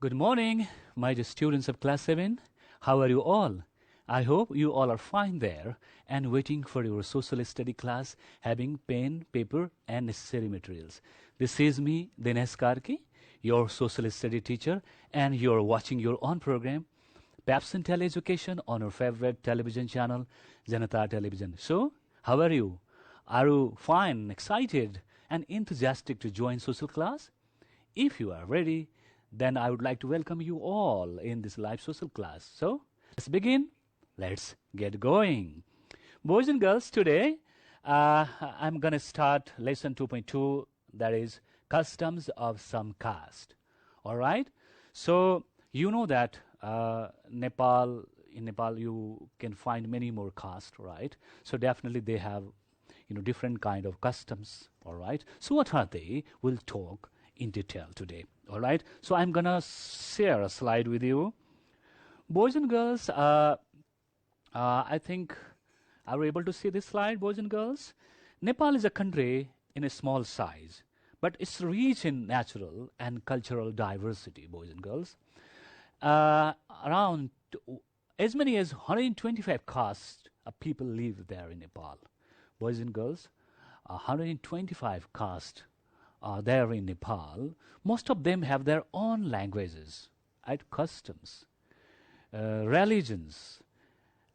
Good morning, my dear students of class 7. How are you all? I hope you all are fine there and waiting for your social study class, having pen, paper and necessary materials. This is me, Dinesh Karki, your social study teacher, and you're watching your own program, PABSON Teleeducation, on our favorite television channel, Janata Television. So, how are you? Are you fine, excited and enthusiastic to join social class? If you are ready, then I would like to welcome you all in this live social class. So, let's begin. Let's get going. Boys and girls, today I'm going to start lesson 2.2, that is customs of some caste. All right? So, you know that in Nepal you can find many more castes, right? So, definitely they have different kind of customs. All right? So, what are they? We'll talk in detail today. All right, so I'm gonna share a slide with you. Boys and girls, I think, are we able to see this slide, boys and girls? Nepal is a country in a small size, but it's rich in natural and cultural diversity, boys and girls. Around as many as 125 castes of people live there in Nepal. Boys and girls, 125 castes there in Nepal. Most of them have their own languages, right? Customs, religions,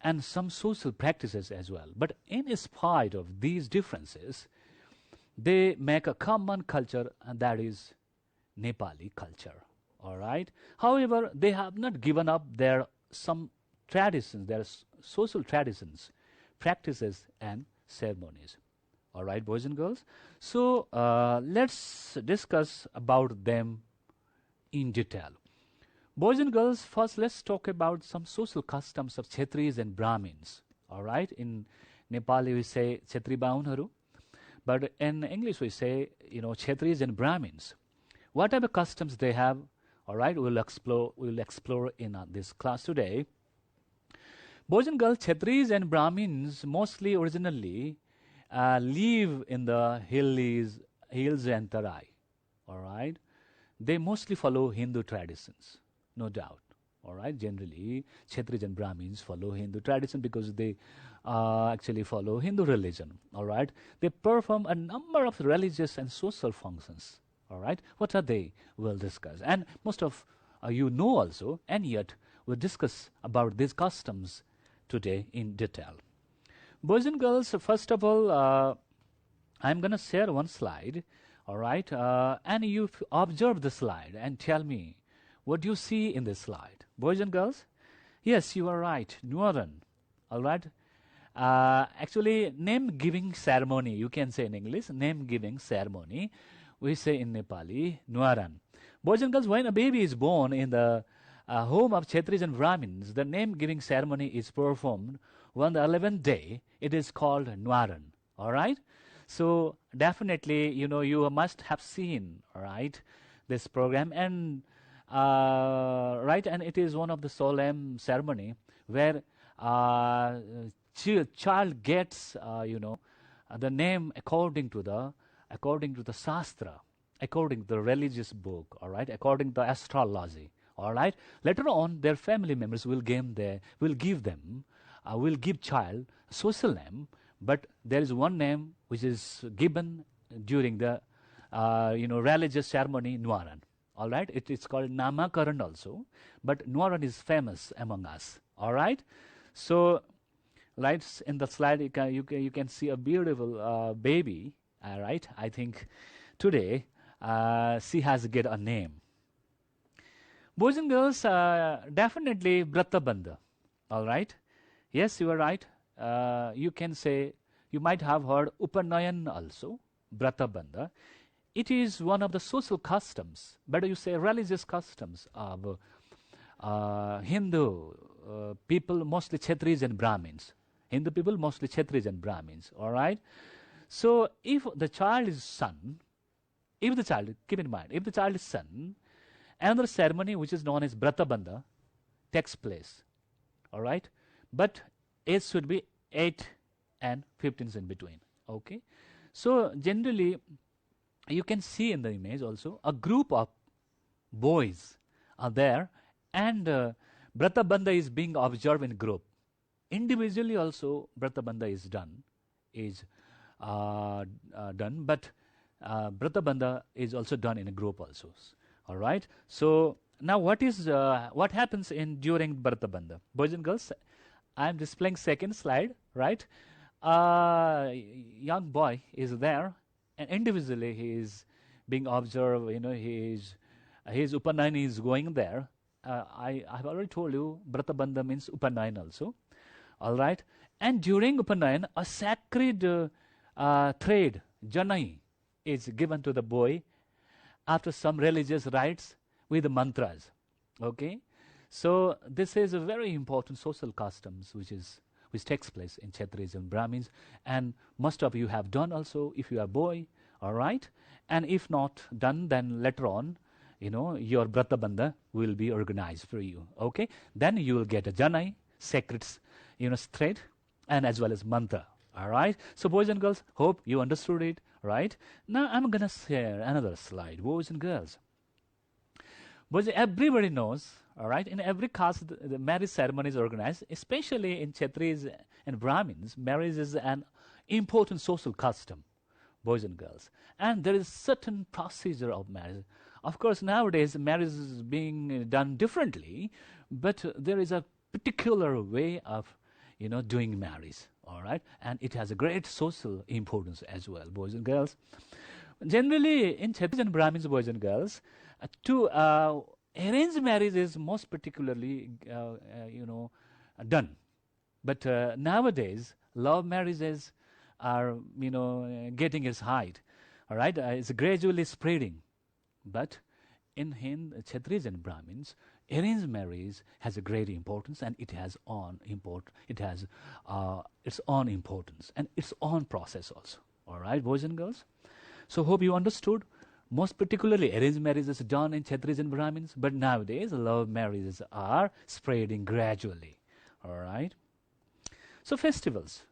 and some social practices as well. But in spite of these differences, they make a common culture, and that is Nepali culture. All right. However, they have not given up their some traditions, their social traditions, practices, and ceremonies. All right, boys and girls. So let's discuss about them in detail. Boys and girls, first let's talk about some social customs of Chetris and Brahmins. All right, in Nepali we say Chetri Baunharu, but in English we say Chetris and Brahmins. What are the customs they have? All right, we'll explore in this class today. Boys and girls, Chetris and Brahmins mostly originally live in the hills and Tarai. All right, they mostly follow Hindu traditions, no doubt. All right, generally Chetris and Brahmins follow Hindu tradition because they actually follow Hindu religion. All right, they perform a number of religious and social functions. All right, what are they? We'll discuss, and most of you know also, and yet we'll discuss about these customs today in detail. Boys and girls, first of all, I'm going to share one slide, all right? And you observe the slide and tell me what do you see in this slide. Boys and girls? Yes, you are right, Newar, all right? Actually, name-giving ceremony, you can say in English, name-giving ceremony. We say in Nepali, Newar. Boys and girls, when a baby is born in the home of Chetris and Brahmins, the name-giving ceremony is performed on the 11th day. It is called Newar. All right? So definitely, you must have seen, all right, this program. And, right, and it is one of the solemn ceremony where child gets, the name according to the Shastra, according to the religious book, all right, according to the astrology. All right. Later on, their family members will give child social name, but there is one name which is given during the religious ceremony, Newar. All right. It's called Namakaran also, but Newar is famous among us. All right. So, right in the slide you can see a beautiful baby. All right. I think today she has get a name. Boys and girls, definitely Brata Bandha. All right. Yes, you are right. You can say, you might have heard Upanayan also, Brata Bandha. It is one of the social customs, better you say religious customs of Hindu people, mostly Chetris and Brahmins. Hindu people, mostly Chetris and Brahmins. All right. So if the child is son, keep in mind, if the child is son, another ceremony which is known as Brata Bandha takes place. All right. But age should be 8 and 15 in between. Okay. So generally, you can see in the image also a group of boys there, and Brata Bandha is being observed in group. Individually also Brata Bandha is done, but Brata Bandha is also done in a group also. All right. So now what happens in during Brata Bandha? Boys and girls, I am displaying second slide, right? Young boy is there, and individually he is being observed. His Upanayan is going there. I have already told you Brata Bandha means Upanayan also. All right. And during Upanayan, a sacred thread, Janai, is given to the boy after some religious rites with the mantras. Okay. So this is a very important social customs which takes place in Chetris and Brahmins, and most of you have done also if you are a boy. All right. And if not done, then later on, your Brata Bandha will be organized for you. Okay. Then you will get a Janai, sacred, thread, and as well as mantra. All right. So boys and girls, hope you understood it. Right. Now I'm gonna share another slide, boys and girls. Boys, everybody knows. All right. In every caste, the marriage ceremony is organized, especially in Chetris and Brahmins. Marriage is an important social custom, boys and girls, and there is certain procedure of marriage. Of course, nowadays marriage is being done differently, but there is a particular way of doing marriage. All right, and it has a great social importance as well, boys and girls. Generally, in Chetris and Brahmins, boys and girls, to arranged marriage is most particularly done, but nowadays love marriages are getting its height. All right, it's gradually spreading, but in Chetris and Brahmins, arranged marriage has a great importance, and it has its own importance and its own process also. All right, boys and girls. So hope you understood. Most particularly, arranged marriage is done in Chetris and Brahmins, but nowadays love marriages are spreading gradually. All right. So festivals,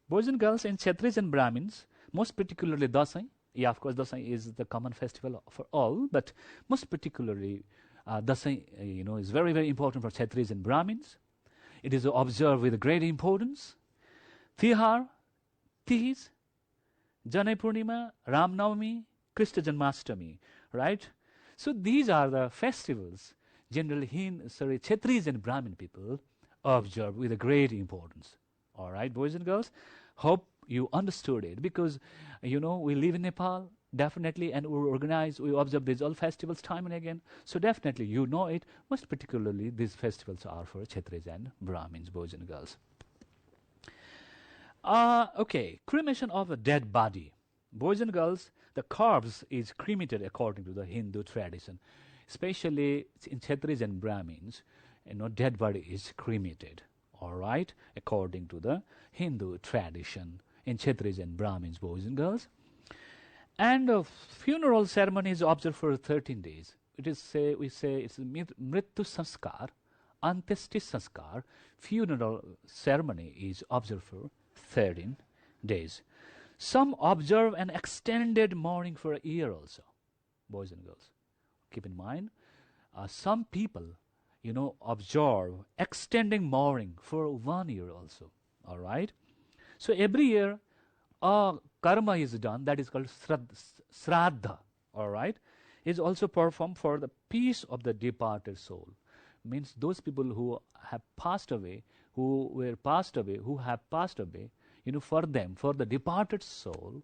boys and girls, in Chetris and Brahmins, most particularly Dasai. Yeah, of course, Dasai is the common festival for all, but most particularly Dasai, is very, very important for Chetris and Brahmins. It is observed with great importance. Tihar, Tij, Janai Purnima, Ram Navami, Krishna Janmashtami, right? So these are the festivals generally Chetris and Brahmin people observe with a great importance. All right, boys and girls, hope you understood it, because we live in Nepal, definitely, and we observe these all festivals time and again. So definitely you know it. Most particularly these festivals are for Chetris and Brahmins, boys and girls. Okay, cremation of a dead body. Boys and girls, the corpse is cremated according to the Hindu tradition. Especially in Chetris and Brahmins, dead body is cremated. All right, according to the Hindu tradition in Chetris and Brahmins, boys and girls. And funeral ceremony is observed for 13 days. We say it's Mrityu Sanskar, Antyeshti Sanskar. Funeral ceremony is observed for 13 days. Some observe an extended mourning for a year also, boys and girls. Keep in mind, some people, observe extending mourning for 1 year also. All right. So every year, karma is done, that is called Shraddha. All right. Is also performed for the peace of the departed soul. Means those people who have passed away, who have passed away, for them, for the departed soul,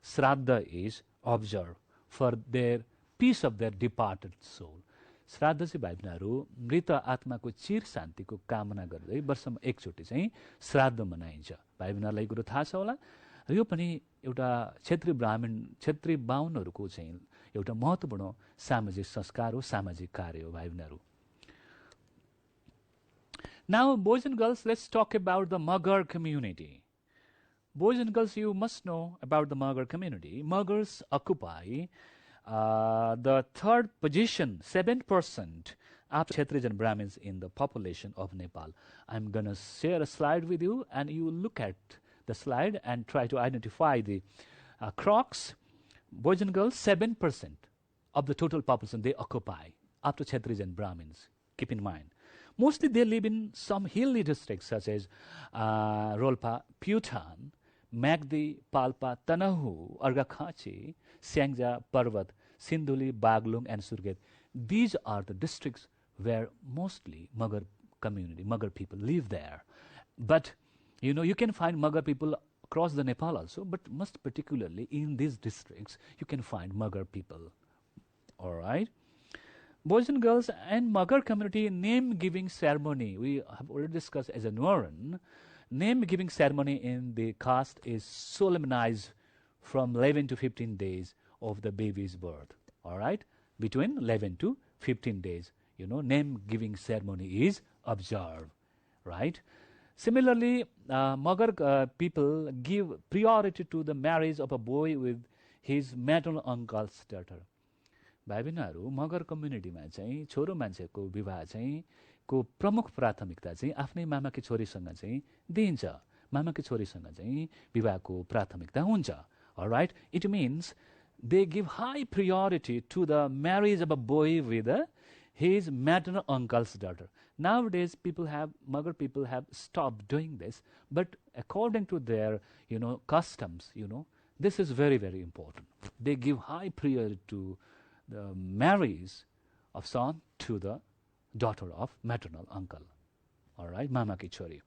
Shraddha is observed for their peace of their departed soul. श्राद्ध चाहिँ भाइ बहिनीहरू मृत आत्माको चिर शान्तिको कामना गर्दै वर्षमा एकचोटि चाहिँ श्राद्ध मनाइन्छ। भाइ बहिनीहरूलाई कुरो थाहा छ होला, यो पनि एउटा क्षेत्री बाहुनहरूको चाहिँ एउटा महत्त्वपूर्ण सामाजिक संस्कार हो, सामाजिक कार्य हो भाइ बहिनीहरू। Now, boys and girls, let's talk about the Magar community. Boys and girls, you must know about the Magar community. Magars occupy the third position, 7% after Chetris and Brahmins in the population of Nepal. I'm going to share a slide with you, and you look at the slide and try to identify the crocs. Boys and girls, 7% of the total population they occupy after Chetris and Brahmins. Keep in mind. Mostly they live in some hilly districts such as Rolpa, Putan, Magdi, Palpa, Tanahu, Argakhachi, Siangja, Parvat, Sindhuli, Baglung, and Surget. These are the districts where mostly Magar community, Magar people live there. But you can find Magar people across the Nepal also, but most particularly in these districts, you can find Magar people. All right. Boys and girls, and Magar community name-giving ceremony, we have already discussed as a Newaran. Name-giving ceremony in the caste is solemnized from 11 to 15 days of the baby's birth. All right, between 11 to 15 days, name-giving ceremony is observed. Right. Similarly, Magar people give priority to the marriage of a boy with his maternal uncle's daughter. भाइ बहिनीहरू मगर कम्युनिटीमा चाहिँ छोरो मान्छेको विवाह चाहिँ को प्रमुख प्राथमिकता चाहिँ आफ्नै मामाकी छोरीसँग चाहिँ दिइन्छ मामाकी छोरीसँग चाहिँ विवाहको प्राथमिकता हुन्छ alright it means they give high priority to the marriage of a boy with his maternal uncle's daughter. Nowadays Magar people have stopped doing this, but according to their customs, this is very, very important. They give high priority to the marriage of son to the daughter of maternal uncle. All right, Mama ki chori.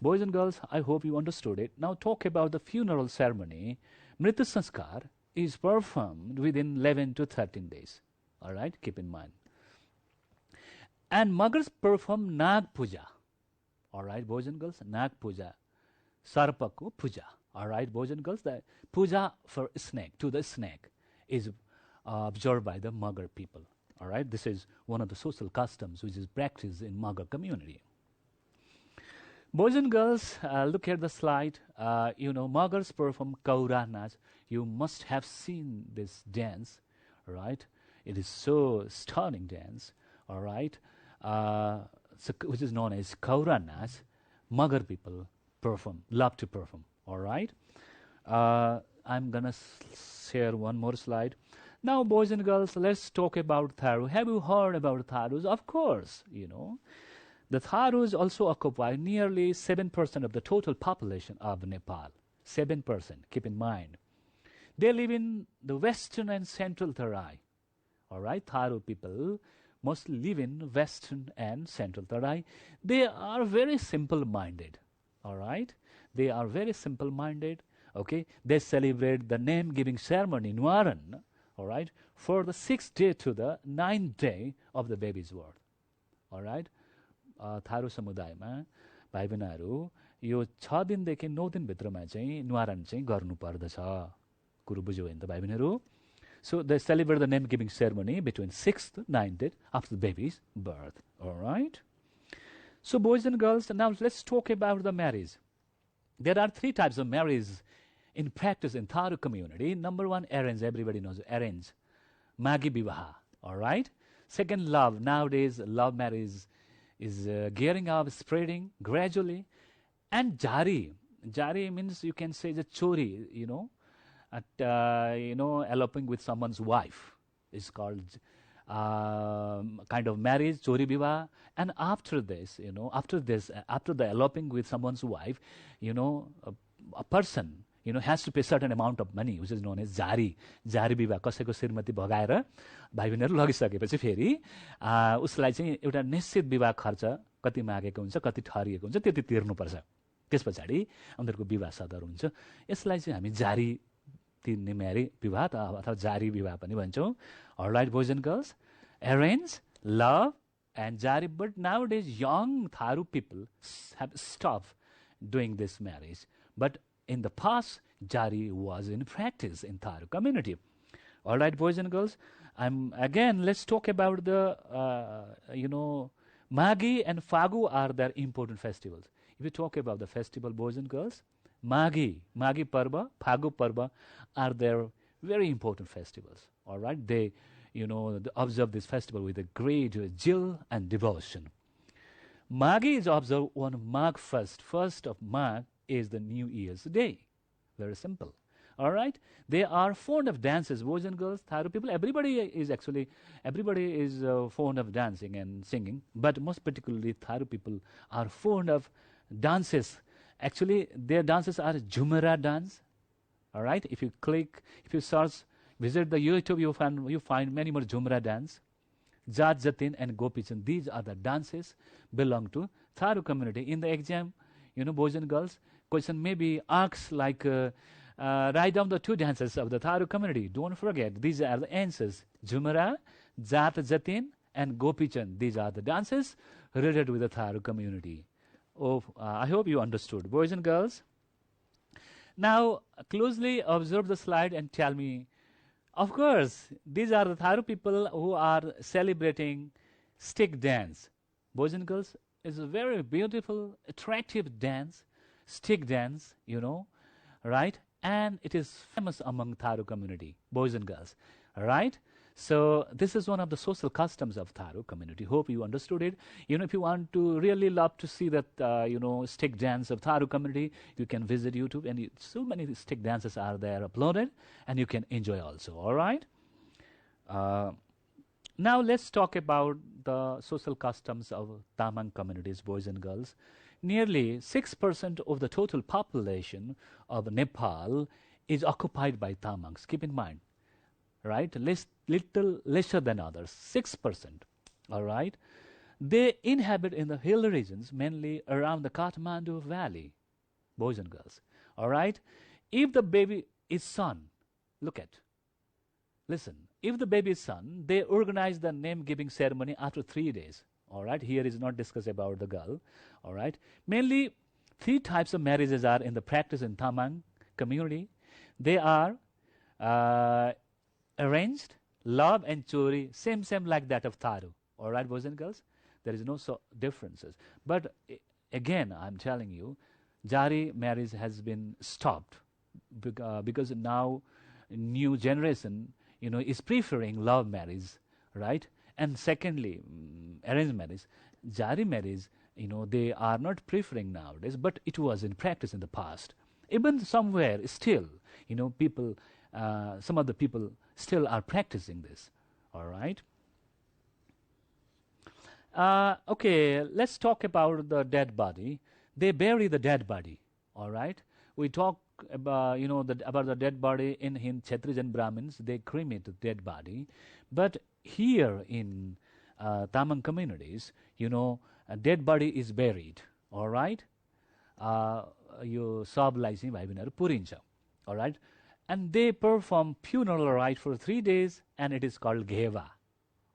Boys and girls, I hope you understood it. Now talk about the funeral ceremony. Mritu Sanskar is performed within 11 to 13 days. All right, keep in mind. And Magars perform Nag Puja. All right, boys and girls, Nag Puja. Sarpaku Puja. All right, boys and girls, the puja for snake, to the snake, is observed by the Magar people. All right, this is one of the social customs which is practiced in Magar community. Boys and girls, look at the slide. Magars perform Kaura Naach. You must have seen this dance, right? It is so stunning dance, all right, which is known as Kaura Naach. Magar people love to perform, all right? I'm going to share one more slide. Now, boys and girls, let's talk about Tharu. Have you heard about Tharus? Of course, The Tharus also occupy nearly 7% of the total population of Nepal. 7%, keep in mind. They live in the western and central Tarai. All right, Tharu people mostly live in western and central Tarai. They are very simple-minded. All right, they are very simple-minded. Okay, they celebrate the name-giving ceremony, Newar, all right, for the 6th day to the 9th day of the baby's birth. All right, Tharu समुदायमा भाइ बहिनीहरू यो 6 दिनदेखि 9 दिनभित्रमा चाहिँ न्वारण चाहिँ गर्नुपर्दछ कुरो बुझ्यो भने त भाइ बहिनीहरू. So they celebrate the name giving ceremony between 6th 9th day after the baby's birth. All right, so boys and girls, now let's talk about the marriage. There are 3 types of marriage in practice in Tharu community. Number 1, arrange. Everybody knows arrange. Magi Bivaha. All right. Second, love. Nowadays, love marriage is gearing up, spreading gradually. And jari. Jari means you can say the chori, eloping with someone's wife. It's called kind of marriage, chori bivaha. And after this, after the eloping with someone's wife, a person, has to pay certain amount of money, which is known as jari. Jari bivaha, कसैको श्रीमती भगाएर भाइ बहिनीहरु लगिसकेपछि फेरि उसलाई चाहिँ एउटा निश्चित विवाह खर्च कति मागेको हुन्छ, कति ठहरिएको हुन्छ, त्यति तिर्नुपर्छ. त्यसपछि उनीहरुको विवाह सदर हुन्छ. यसलाई चाहिँ हामी जारी तिर्ने म्यारी विवाह अथवा जारी विवाह पनि भन्छौं. All right, boys and girls, arrange, love, and jari. But nowadays, young Tharu people have stopped doing this marriage. But in the past, jari was in practice in Tharu community. All right, boys and girls. Let's talk about the, Magi and Fagu are their important festivals. If you talk about the festival, boys and girls, Magi Parva, Fagu Parva are their very important festivals. All right, they, they observe this festival with a great zeal and devotion. Magi is observed on Mag 1st. 1st of Mag is the New Year's Day. Very simple. All right, they are fond of dances, boys and girls. Tharu people, everybody is fond of dancing and singing, but most particularly Tharu people are fond of dances. Actually, their dances are Jumara dance. All right, if you search, visit the YouTube, you find many more Jumara dance. Jat Jatin and Gopichan, these are the dances belong to Tharu community. In the exam, boys and girls, question maybe asks like, write down the two dances of the Tharu community. Don't forget, these are the answers. Jumara, Jat Jatin and Gopichan, these are the dances related with the Tharu community. I hope you understood, boys and girls. Now, closely observe the slide and tell me. Of course, these are the Tharu people who are celebrating stick dance. Boys and girls, it's a very beautiful, attractive dance, stick dance, right? And it is famous among Tharu community, boys and girls, right? So this is one of the social customs of Tharu community. Hope you understood it. If you want to really love to see that, stick dance of Tharu community, you can visit YouTube, and so many stick dances are there uploaded, and you can enjoy also. All right. Now let's talk about the social customs of Tamang communities, boys and girls. Nearly 6% of the total population of Nepal is occupied by Tamangs. Keep in mind. Right, little lesser than others, 6%. All right, they inhabit in the hill regions, mainly around the Kathmandu Valley, boys and girls. All right, if the baby is son, listen. If the baby is son, they organize the name-giving ceremony after 3 days. All right, here is not discussed about the girl. All right, mainly 3 types of marriages are in the practice in Tamang community. They are arranged, love and chori, same like that of Tharu. All right, boys and girls, there is no differences. But again, I'm telling you, Jari marriage has been stopped because now new generation, is preferring love marriage, right? And secondly, arranged marriage, Jari marriage, they are not preferring nowadays, but it was in practice in the past. Even somewhere still, people, some of the people still are practicing this. All right. Okay, let's talk about the dead body. They bury the dead body. All right. We talk about about the dead body in Chetris and Brahmins. They cremate the dead body, but here in Tamang communities, a dead body is buried. All right. You sablaisi bhaibinar purincha. All right. And they perform funeral rite for 3 days, and it is called Gheva.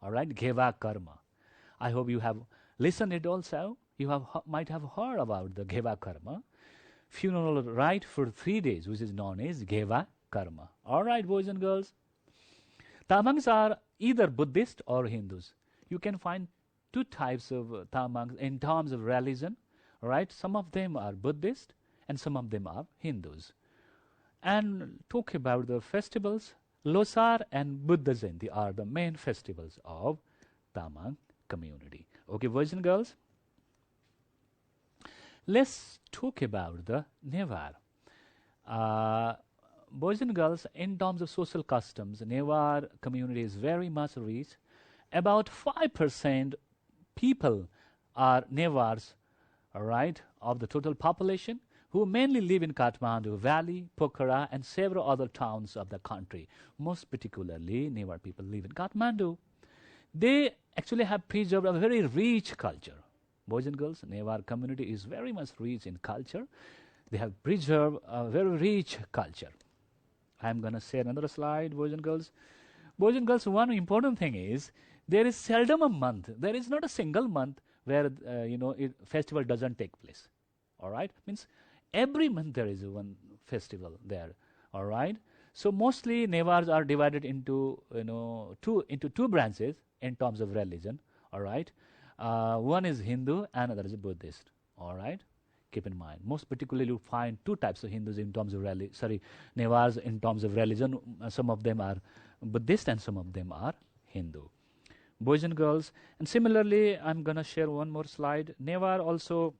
All right, Gheva Karma. I hope you have listened it also. You might have heard about the Gheva Karma. Funeral rite for 3 days, which is known as Gheva Karma. All right, boys and girls. Tamangs are either Buddhist or Hindus. You can find 2 types of Tamangs in terms of religion. All right, some of them are Buddhist and some of them are Hindus. And talk about the festivals, Losar and Buddha Jayanti are the main festivals of Tamang community. Okay, boys and girls. Let's talk about the Newar. Boys and girls, in terms of social customs, Newar community is very much rich. About 5% people are Newars, all right, of the total population, who mainly live in Kathmandu Valley, Pokhara, and several other towns of the country. Most particularly, Newar people live in Kathmandu. They actually have preserved a very rich culture. Boys and girls, Newar community is very much rich in culture. They have preserved a very rich culture. I'm going to share another slide, boys and girls. Boys and girls, one important thing is, there is seldom a month, there is not a single month where, festival doesn't take place. All right? Means every month there is one festival there. All right? So mostly Newars are divided into, two branches in terms of religion. All right? One is Hindu and another is Buddhist. All right? Keep in mind. Most particularly, you find 2 types of Hindus in terms of Newars in terms of religion. Some of them are Buddhist and some of them are Hindu. Boys and girls. And similarly, I'm going to share one more slide. Newar also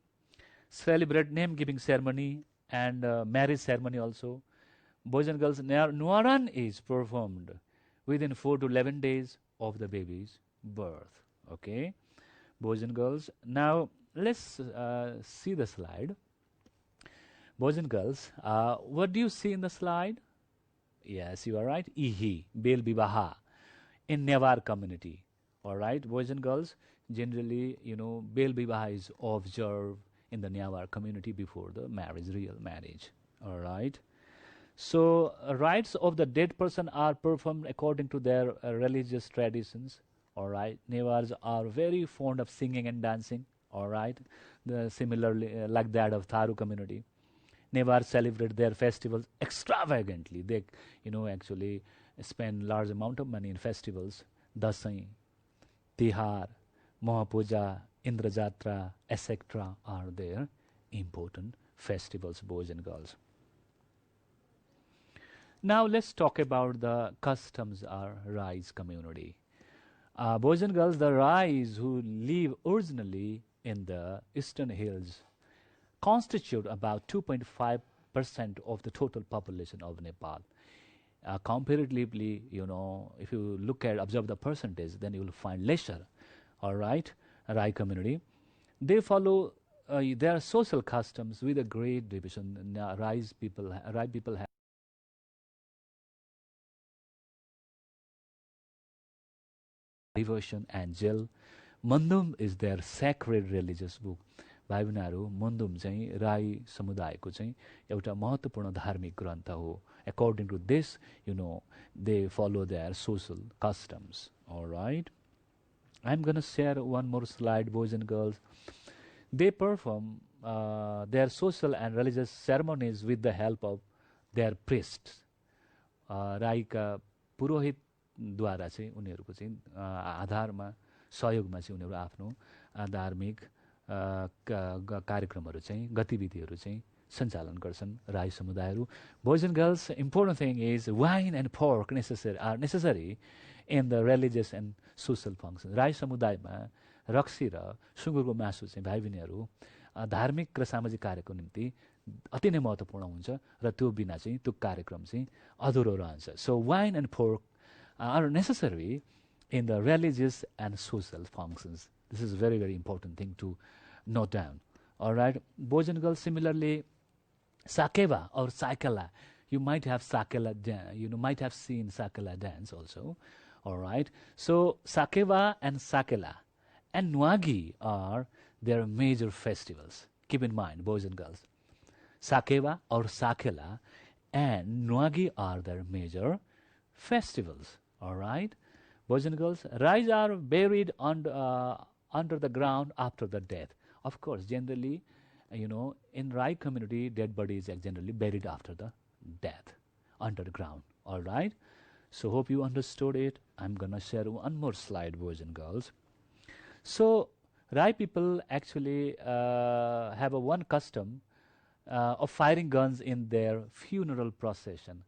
celebrate name-giving ceremony and marriage ceremony also. boys and girls, Nuaran is performed within 4 to 11 days of the baby's birth. Okay, boys and girls. Now let's see the slide. Boys and girls, what do you see in the slide? Yes, you are right. Ihi, Bel Bibaha, in Newar community. All right, boys and girls, generally, Bel Bibaha is observed in the Newar community before the marriage, real marriage. All right. So, rites of the dead person are performed according to their religious traditions. All right. Newars are very fond of singing and dancing. All right. Similarly, like that of Tharu community. Newar celebrate their festivals extravagantly. They, actually spend large amount of money in festivals. Dasai, Tihar, Mahapuja, Indrajatra, etc. are their important festivals, boys and girls. Now let's talk about the customs or Rais community. Boys and girls, the Rais who live originally in the eastern hills constitute about 2.5% of the total population of Nepal. Comparatively, if you observe the percentage, then you will find lesser. All right, Rai community. They follow their social customs with a great division. Rai people have devotion and jel. Mandum is their sacred religious book. भाइ बहिनीहरू मन्दुम चाहिँ राई समुदायको चाहिँ एउटा महत्त्वपूर्ण धार्मिक ग्रन्थ हो. According to this, they follow their social customs. All right. I'm going to share one more slide, boys and girls. They perform their social and religious ceremonies with the help of their priests. Raika पुरोहितद्वारा चाहिँ उनीहरूको चाहिँ आधारमा सहयोगमा चाहिँ उनीहरू आफ्नो धार्मिक कार्यक्रमहरू चाहिँ गतिविधिहरू चाहिँ सञ्चालन गर्छन् राई समुदायहरू. Boys and girls, important thing is wine and pork are necessary in the religious and social functions. राई समुदायमा रक्सी र सुँगुरको मासु चाहिँ भाइ बहिनीहरू धार्मिक र सामाजिक कार्यको निम्ति अति नै महत्त्वपूर्ण हुन्छ र त्यो बिना चाहिँ त्यो कार्यक्रम चाहिँ अधुरो रहन्छ. So wine and pork are necessary in the religious and social functions. This is very, very important thing to note down. All right, boys and girls, similarly, Sakeva or Sakela, you might have Sakela, might have seen Sakela dance also. All right, so Sakeva and Sakela and Nwagi are their major festivals. Keep in mind, boys and girls, Sakeva or Sakela and Nwagi are their major festivals. All right, boys and girls, Rais are buried under the ground after the death. Of course, generally, in Rai community, dead bodies are generally buried after the death, under the ground. All right. So hope you understood it. I'm gonna share one more slide, boys and girls. So Rai people actually have one custom of firing guns in their funeral procession.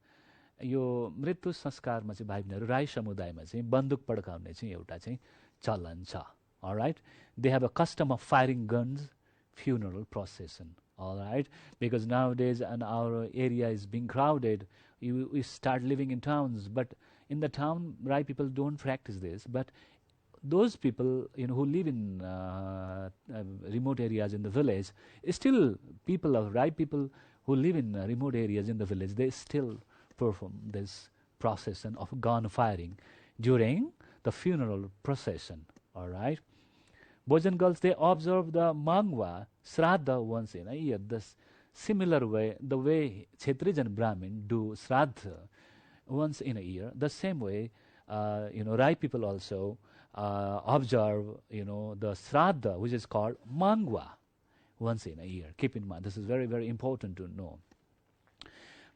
यो मृत्यु संस्कारमा चाहिँ भाइ बहिनीहरू राई समुदायमा चाहिँ बन्दुक पड्काउने चाहिँ एउटा चाहिँ चलन छ. All right, they have a custom of firing guns funeral procession. All right, because nowadays and our area is being crowded, we start living in towns, but in the town Rai people don't practice this, but those people who live in remote areas in the village, still people of Rai people who live in remote areas in the village, they still perform this procession of gun firing during the funeral procession. All right, boys and girls, they observe the Mangwa Shraddha once in a year. This similar way, the way Chetris and Brahmin do Shraddha once in a year, the same way, Rai people also observe, the Shraddha, which is called Mangwa, once in a year. Keep in mind, this is very, very important to know.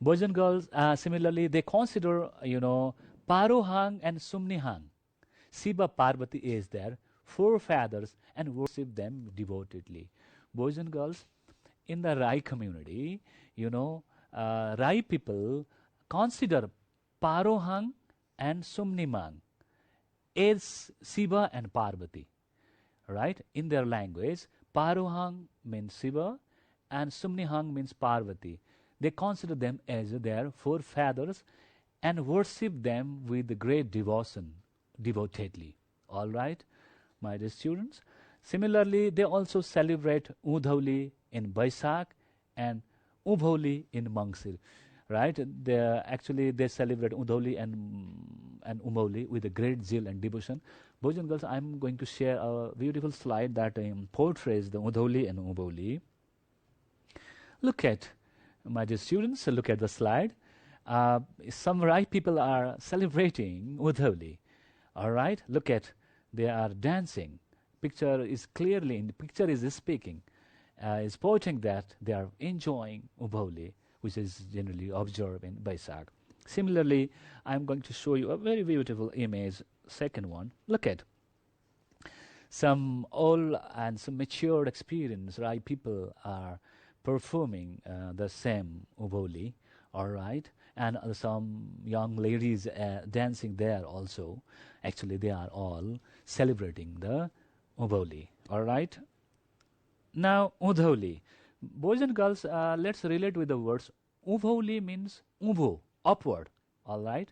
Boys and girls, similarly, they consider, Parohang and Sumnihang, Shiva Parvati is their forefathers and worship them devotedly. Boys and girls, in the Rai community, Rai people consider Parohang and Sumnimang as Shiva and Parvati. Right? In their language, Parohang means Shiva and Sumnihang means Parvati. they consider them as their forefathers and worship them with great devotion, devotedly. All right, my dear students. Similarly, they also celebrate Udhauli in Baisakh and Ubhauli in Mangsir. Right? They celebrate Udhauli and Umoli with a great zeal and devotion. Boys and girls, I'm going to share a beautiful slide that portrays the Udhauli and Umoli. Look at, my dear students, look at the slide. Some right people are celebrating Udhauli. All right, look at, they are dancing. Picture is speaking, is pointing that they are enjoying Ubhauli, which is generally observed in Baisakh. Similarly, I'm going to show you a very beautiful image, second one. Look at some old and some matured experience, right? People are performing the same Ubhauli, all right? And some young ladies dancing there also. Actually, they are all celebrating the Ubhauli, all right? Now, Udhauli. Boys and girls, let's relate with the words. Ubhauli means ubho, upward, all right?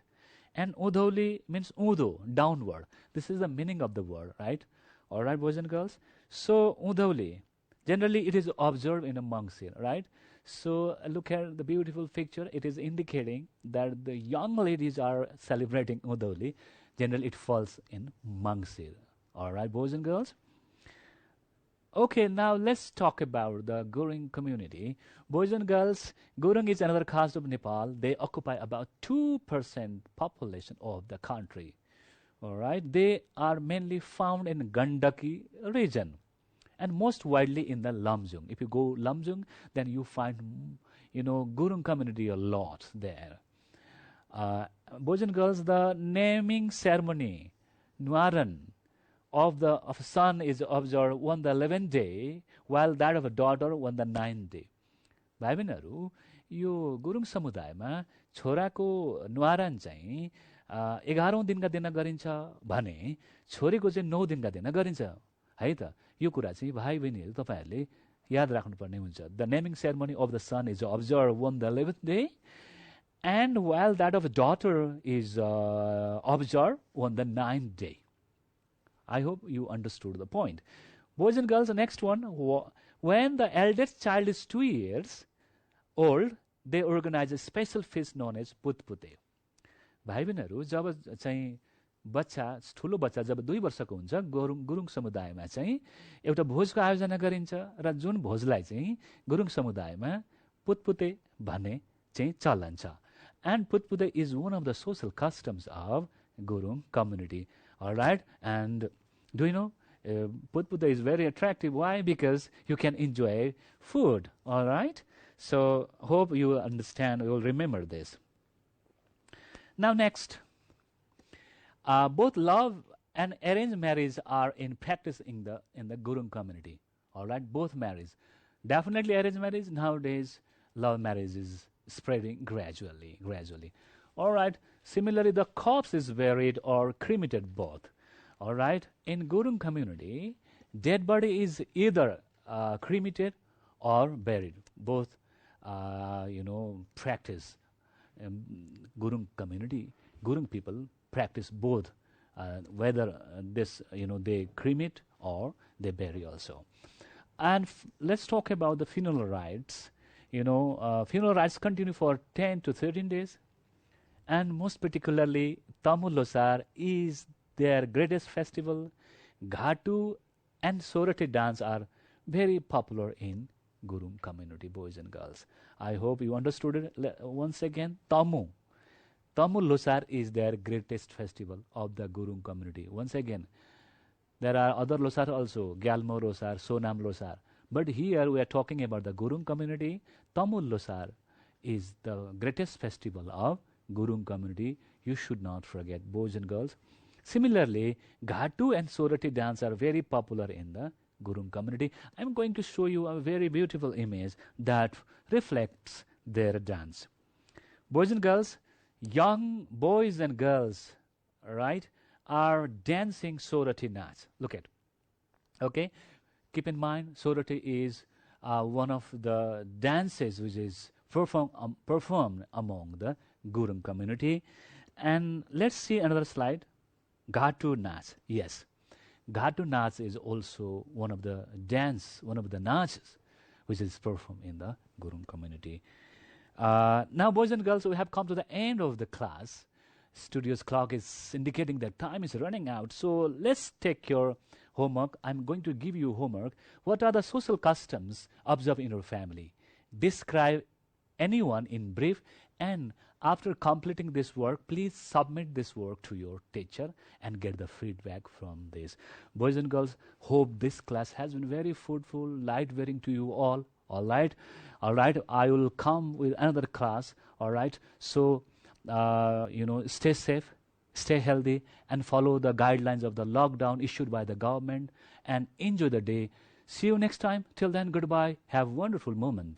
And Udhauli means udo, downward. This is the meaning of the word, right? All right, boys and girls? So, Udhauli, generally it is observed in a Mangsir, right? So, look at the beautiful picture. It is indicating that the young ladies are celebrating Udhauli. Generally, it falls in Mangsir. All right, boys and girls? Okay, now let's talk about the Gurung community. Boys and girls, Gurung is another caste of Nepal. They occupy about 2% population of the country. All right, they are mainly found in Gandaki region and most widely in the Lamjung. If you go Lamjung, then you find, Gurung community a lot there. Boys and girls, the naming ceremony, Newar, of a son is observed on the 11th day, while that of a daughter on the 9th day. भाइ बहिनीहरू, यो गुरुङ समुदायमा छोराको न्वारान चाहिँ 11औं दिनका दिन गरिन्छ भने छोरीको चाहिँ 9 दिनका दिन गरिन्छ है त। यो कुरा चाहिँ भाइ बहिनीहरू तपाईहरुले याद राख्नुपर्ने हुन्छ। The naming ceremony of the son is observed on the 11th day, and while that of a daughter is observed on the 9th day. I hope you understood the point. Boys and girls, the next one, when the eldest child is 2 years old, they organize a special feast known as Putpute. भाइ बहिनीहरू, जब चाहिँ बच्चा, ठुलो बच्चा जब 2 वर्षको हुन्छ, गुरुङ समुदायमा चाहिँ एउटा भोजको आयोजना गरिन्छ र जुन भोजलाई चाहिँ गुरुङ समुदायमा पुतपुते भन्ने चाहिँ चलन छ. And Putpute is one of the social customs of Gurung community. All right, and do you know Putpute is very attractive? Why? Because you can enjoy food. All right, so hope you understand. You will remember this. Now next, both love and arranged marriage are in practice in the Gurung community. All right, both marriage, definitely arranged marriage. Nowadays, love marriage is spreading gradually. All right. Similarly, the corpse is buried or cremated both. All right. In Gurung community, dead body is either cremated or buried. Both, practice. Gurung community, Gurung people practice both, whether they cremate or they bury also. And let's talk about the funeral rites. Funeral rites continue for 10 to 13 days. And most particularly, Tamu Losar is their greatest festival. Ghatu and Sorate dance are very popular in Gurung community, boys and girls. I hope you understood it. Once again, Tamu Losar is their greatest festival of the Gurung community. Once again, there are other Losar also, Gyalmo Losar, Sonam Losar. But here we are talking about the Gurung community. Tamu Losar is the greatest festival of Gurung community. You should not forget, boys and girls. Similarly, Ghatu and Sorati dance are very popular in the Gurung community. I'm going to show you a very beautiful image that reflects their dance. Boys and girls, young boys and girls, right, are dancing Sorati Naach. Look at, okay? Keep in mind, Sorati is one of the dances which is performed among the Gurung community. And let's see another slide. Ghatu Naच. Yes, Ghatu Naच is also one of the naches which is performed in the Gurung community. Now, boys and girls, we have come to the end of the class. Studio's clock is indicating that time is running out. So let's take your homework. I'm going to give you homework. What are the social customs observed in your family? Describe anyone in brief, and after completing this work, please submit this work to your teacher and get the feedback from this. Boys and girls, hope this class has been very fruitful, light-bearing to you all. All right, I will come with another class. All right, so stay safe, stay healthy, and follow the guidelines of the lockdown issued by the government, and enjoy the day. See you next time. Till then, goodbye. Have a wonderful moment.